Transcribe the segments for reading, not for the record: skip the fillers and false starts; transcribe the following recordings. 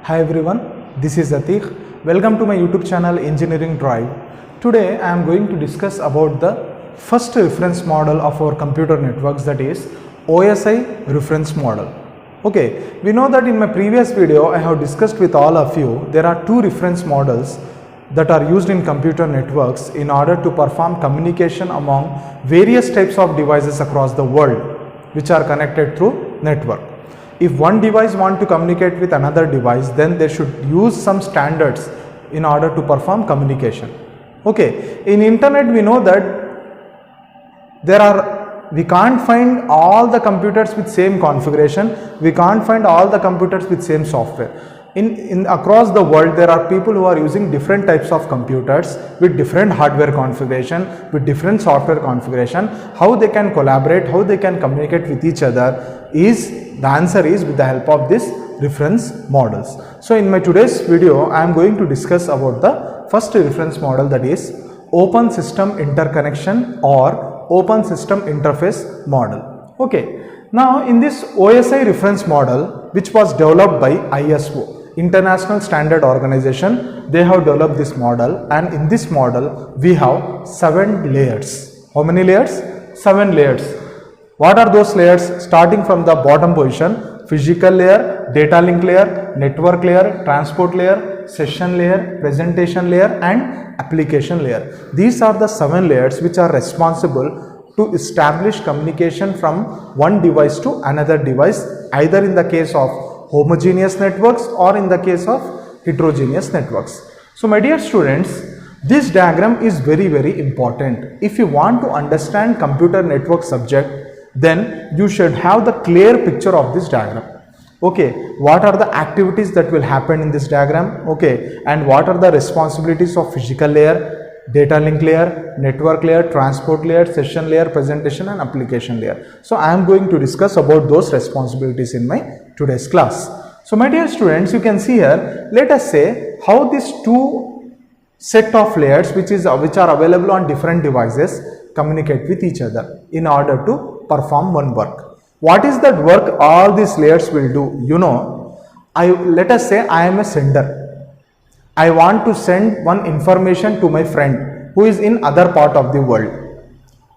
Hi everyone, this is Atiq. Welcome to my YouTube channel Engineering Drive. Today I am going to discuss about the first reference model of our computer networks, that is OSI reference model. Okay, we know that in my previous video I have discussed with all of you there are two reference models that are used in computer networks in order to perform communication among various types of devices across the world which are connected through network. If one device want to communicate with another device, then they should use some standards in order to perform communication. Okay, in internet we know that we can't find all the computers with same configuration, we can't find all the computers with same software. Across the world there are people who are using different types of computers with different hardware configuration, with different software configuration. How they can collaborate, how they can communicate with each other, the answer is with the help of these reference models. So in my today's video I am going to discuss about the first reference model, that is open system interconnection or open system interface model. Okay, now in this OSI reference model, which was developed by ISO, International Standard Organization, they have developed this model, and in this model we have 7 layers. How many layers? 7 layers. What are those layers? Starting from the bottom position: physical layer, data link layer, network layer, transport layer, session layer, presentation layer and application layer. These are the 7 layers which are responsible to establish communication from one device to another device, either in the case of homogeneous networks or in the case of heterogeneous networks. So my dear students, this diagram is very important. If you want to understand computer network subject, then you should have the clear picture of this diagram. Okay, what are the activities that will happen in this diagram? Okay, and what are the responsibilities of physical layer, data link layer, network layer, transport layer, session layer, presentation and application layer. So I am going to discuss about those responsibilities in my today's class. So my dear students, you can see here, let us say how these two set of layers which are available on different devices communicate with each other in order to perform one work. What is that work all these layers will do? You know, let us say I am a sender. I want to send one information to my friend who is in other part of the world.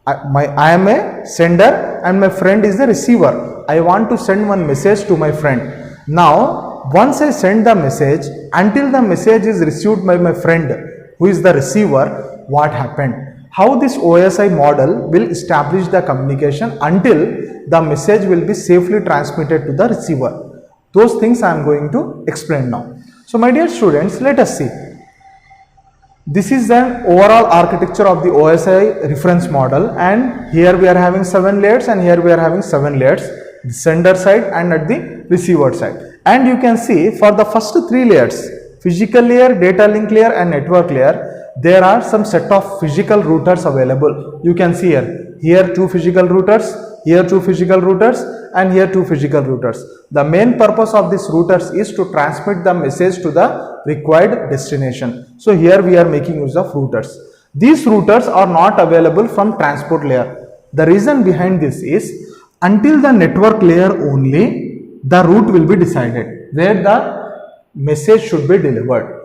I am a sender and my friend is the receiver. I want to send one message to my friend. Now, once I send the message, until the message is received by my friend who is the receiver, what happened? How this OSI model will establish the communication until the message will be safely transmitted to the receiver. Those things I am going to explain now. So my dear students, let us see. This is an overall architecture of the OSI reference model, and here we are having 7 layers and here we are having 7 layers, the sender side and at the receiver side. And you can see for the first 3 layers, physical layer, data link layer and network layer, there are some set of physical routers available. You can see here 2 physical routers, here 2 physical routers and here 2 physical routers. The main purpose of these routers is to transmit the message to the required destination. So here we are making use of routers. These routers are not available from transport layer. The reason behind this is until the network layer only the route will be decided where the message should be delivered.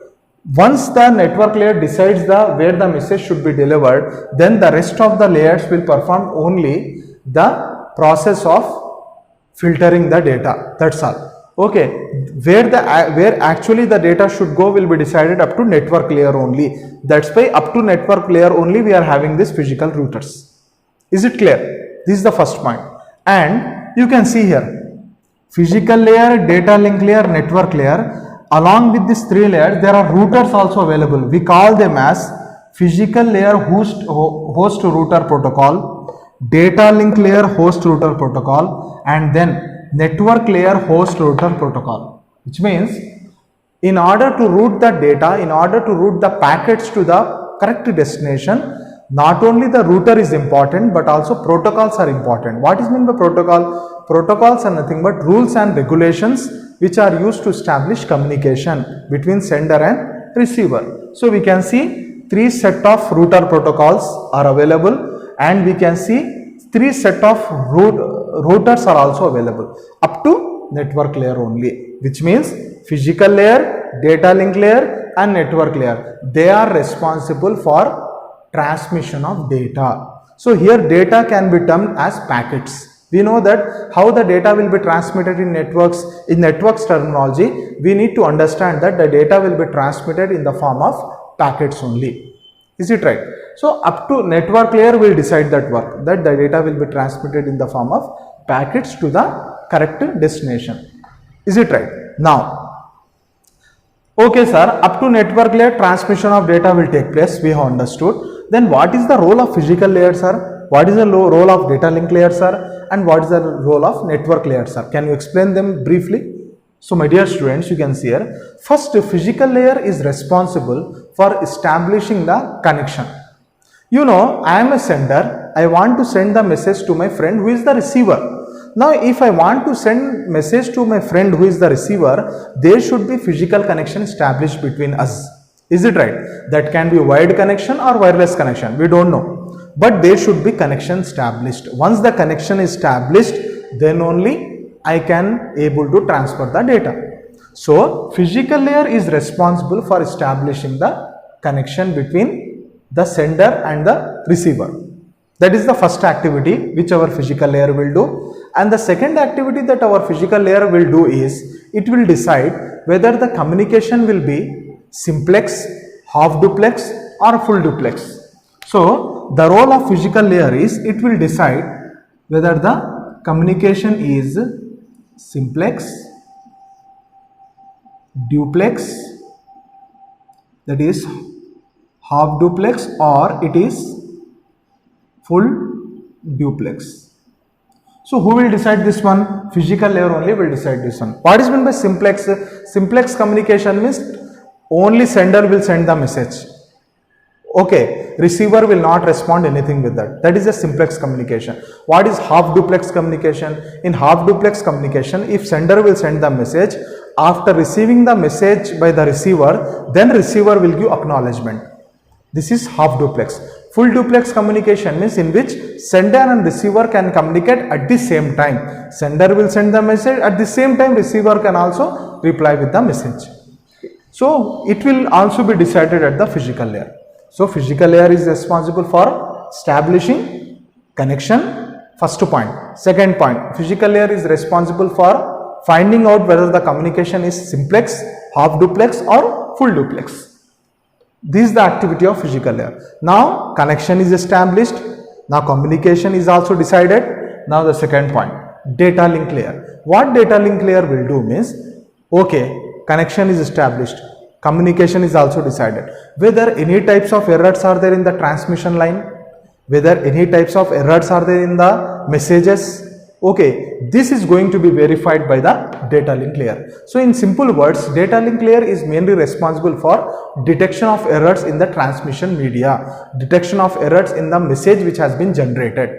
Once the network layer decides where the message should be delivered, then the rest of the layers will perform only the process of filtering the data. That's all. Okay, where actually the data should go will be decided up to network layer only. That's why up to network layer only we are having these physical routers. Is it clear? This is the first point. And you can see here, physical layer, data link layer, network layer. Along with these 3 layers, there are routers also available. We call them as physical layer host router protocol, data link layer host router protocol, and then network layer host router protocol. Which means in order to route the data, in order to route the packets to the correct destination, not only the router is important but also protocols are important. What is meant by protocol? Protocols are nothing but rules and regulations which are used to establish communication between sender and receiver. So we can see 3 set of router protocols are available, and we can see 3 set of routers are also available. Up to network layer only, which means physical layer, data link layer and network layer, they are responsible for transmission of data. So here data can be termed as packets. We know that how the data will be transmitted in networks. In networks terminology, we need to understand that the data will be transmitted in the form of packets only. Is it right? So up to network layer will decide that work, that the data will be transmitted in the form of packets to the correct destination. Is it right? Now, okay sir, up to network layer transmission of data will take place, we have understood. Then what is the role of physical layer sir? What is the role of data link layer sir? And what is the role of network layer sir? Can you explain them briefly? So my dear students, you can see here, first physical layer is responsible for establishing the connection. You know, I am a sender, I want to send the message to my friend who is the receiver. Now if I want to send message to my friend who is the receiver, there should be physical connection established between us. Is it right? That can be wired connection or wireless connection, we don't know. But there should be connection established. Once the connection is established, then only I can able to transfer the data. So physical layer is responsible for establishing the connection between the sender and the receiver. That is the first activity which our physical layer will do. And the second activity that our physical layer will do is, it will decide whether the communication will be simplex, half duplex or full duplex. So the role of physical layer is, it will decide whether the communication is simplex, duplex, that is half duplex, or it is full duplex. So who will decide this one? Physical layer only will decide this one. What is meant by simplex? Simplex communication means only sender will send the message. Okay, receiver will not respond anything with that. That is a simplex communication. What is half duplex communication? In half duplex communication, if sender will send the message, after receiving the message by the receiver, then receiver will give acknowledgement. This is half duplex. Full duplex communication means in which sender and receiver can communicate at the same time. Sender will send the message, at the same time receiver can also reply with the message. So it will also be decided at the physical layer. So physical layer is responsible for establishing connection, first point. Second point, physical layer is responsible for finding out whether the communication is simplex, half duplex or full duplex. This is the activity of physical layer. Now connection is established, now communication is also decided. Now the second point, data link layer. What data link layer will do means, okay, connection is established, communication is also decided. Whether any types of errors are there in the transmission line, whether any types of errors are there in the messages, okay, this is going to be verified by the data link layer. So in simple words, data link layer is mainly responsible for detection of errors in the transmission media, detection of errors in the message which has been generated.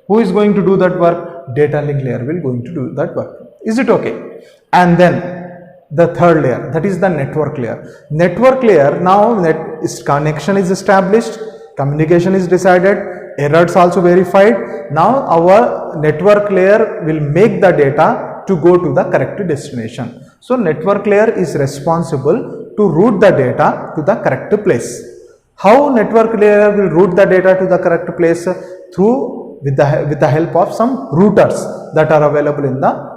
Who is going to do that work? Data link layer will going to do that work. Is it okay? And then the third layer, that is the network layer. Network layer, now connection is established, communication is decided, errors also verified. Now our network layer will make the data to go to the correct destination. So network layer is responsible to route the data to the correct place. How network layer will route the data to the correct place? Through with the help of some routers that are available in the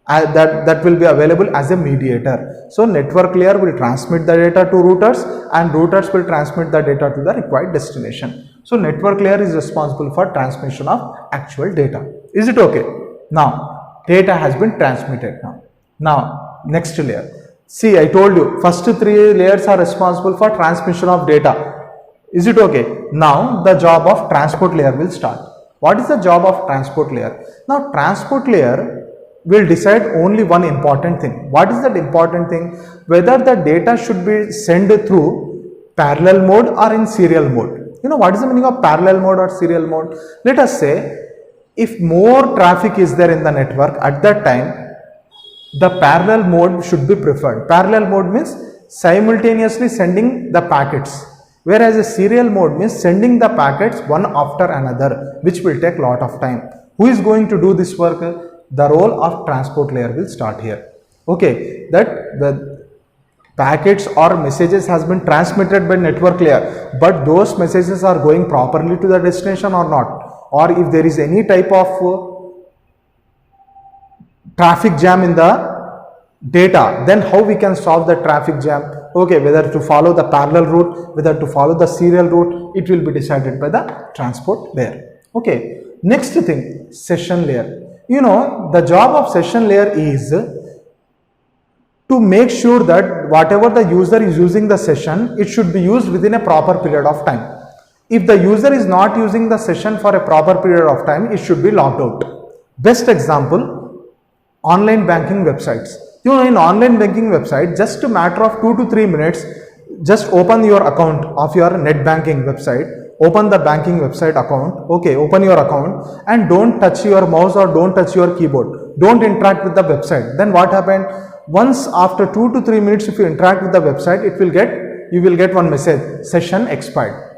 that will be available as a mediator. So network layer will transmit the data to routers and routers will transmit the data to the required destination. So network layer is responsible for transmission of actual data. Is it okay? Now data has been transmitted now. Now next layer. See, I told you first three layers are responsible for transmission of data. Is it okay? Now the job of transport layer will start. What is the job of transport layer? Now transport layer will decide only one important thing. What is that important thing? Whether the data should be sent through parallel mode or in serial mode. You know what is the meaning of parallel mode or serial mode? Let us say if more traffic is there in the network, at that time the parallel mode should be preferred. Parallel mode means simultaneously sending the packets, whereas a serial mode means sending the packets one after another, which will take lot of time. Who is going to do this work? the role of transport layer will start here. Okay, that the packets or messages has been transmitted by network layer, but those messages are going properly to the destination or not, or if there is any type of traffic jam in the data, then how we can solve the traffic jam? Okay, whether to follow the parallel route, whether to follow the serial route, it will be decided by the transport layer. Okay, next thing, session layer. You know, the job of session layer is to make sure that whatever the user is using the session, it should be used within a proper period of time. If the user is not using the session for a proper period of time, it should be logged out. Best example, online banking websites. You know, in online banking website, just a matter of 2 to 3 minutes, just open your account of your net banking website, open the banking website account, okay, open your account and don't touch your mouse or don't touch your keyboard, don't interact with the website. Then what happened? Once after 2 to 3 minutes, if you interact with the website, you will get one message, session expired.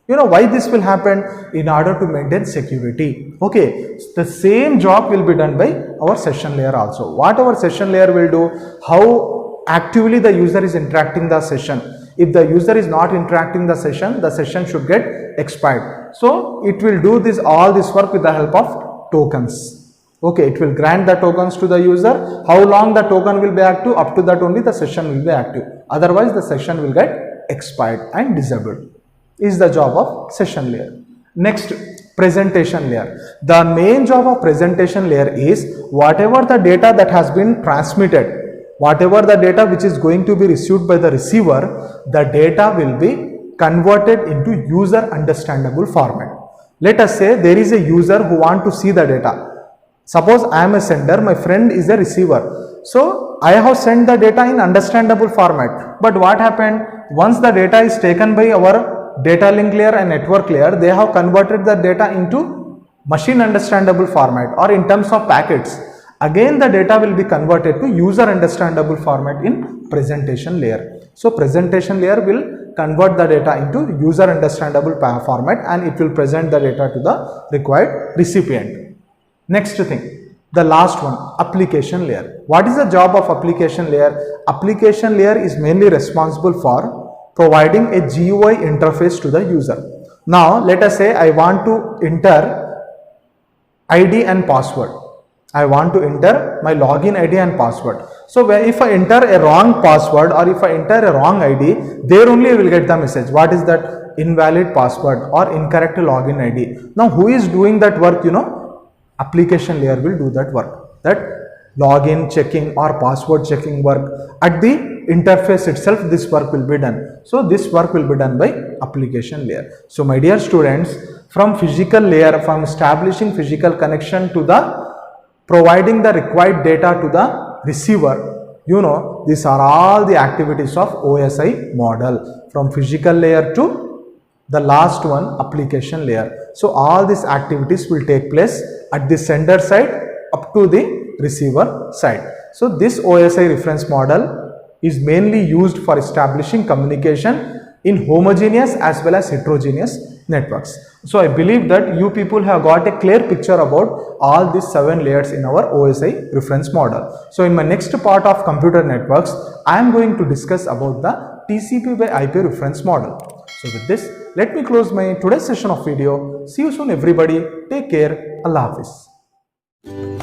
You know why this will happen? In order to maintain security. Okay, the same job will be done by our session layer also. What our session layer will do, how actively the user is interacting the session. If the user is not interacting the session should get expired. So it will do all this work with the help of tokens. Okay, it will grant the tokens to the user. How long the token will be active? Up to that only the session will be active. Otherwise the session will get expired and disabled. Is the job of session layer. Next, presentation layer. The main job of presentation layer is whatever the data that has been transmitted, whatever the data which is going to be received by the receiver, the data will be converted into user understandable format. Let us say there is a user who want to see the data. Suppose I am a sender, my friend is a receiver. So I have sent the data in understandable format. But what happened? Once the data is taken by our data link layer and network layer, they have converted the data into machine understandable format, or in terms of packets. Again the data will be converted to user understandable format in presentation layer. So presentation layer will convert the data into user understandable format and it will present the data to the required recipient. Next thing, the last one, application layer. What is the job of application layer? Application layer is mainly responsible for providing a GUI interface to the user. Now let us say I want to enter ID and password. I want to enter my login ID and password. So if I enter a wrong password or if I enter a wrong ID, there only I will get the message. What is that? Invalid password or incorrect login ID. Now who is doing that work? You know, application layer will do that work. That login checking or password checking work at the interface itself, this work will be done. So this work will be done by application layer. So my dear students, from physical layer, from establishing physical connection to the providing the required data to the receiver, you know, these are all the activities of OSI model, from physical layer to the last one, application layer. So all these activities will take place at the sender side up to the receiver side. So this OSI reference model is mainly used for establishing communication in homogeneous as well as heterogeneous networks. So I believe that you people have got a clear picture about all these 7 layers in our OSI reference model. So in my next part of computer networks, I am going to discuss about the TCP by IP reference model. So with this, let me close my today's session of video. See you soon everybody. Take care. Allah Hafiz.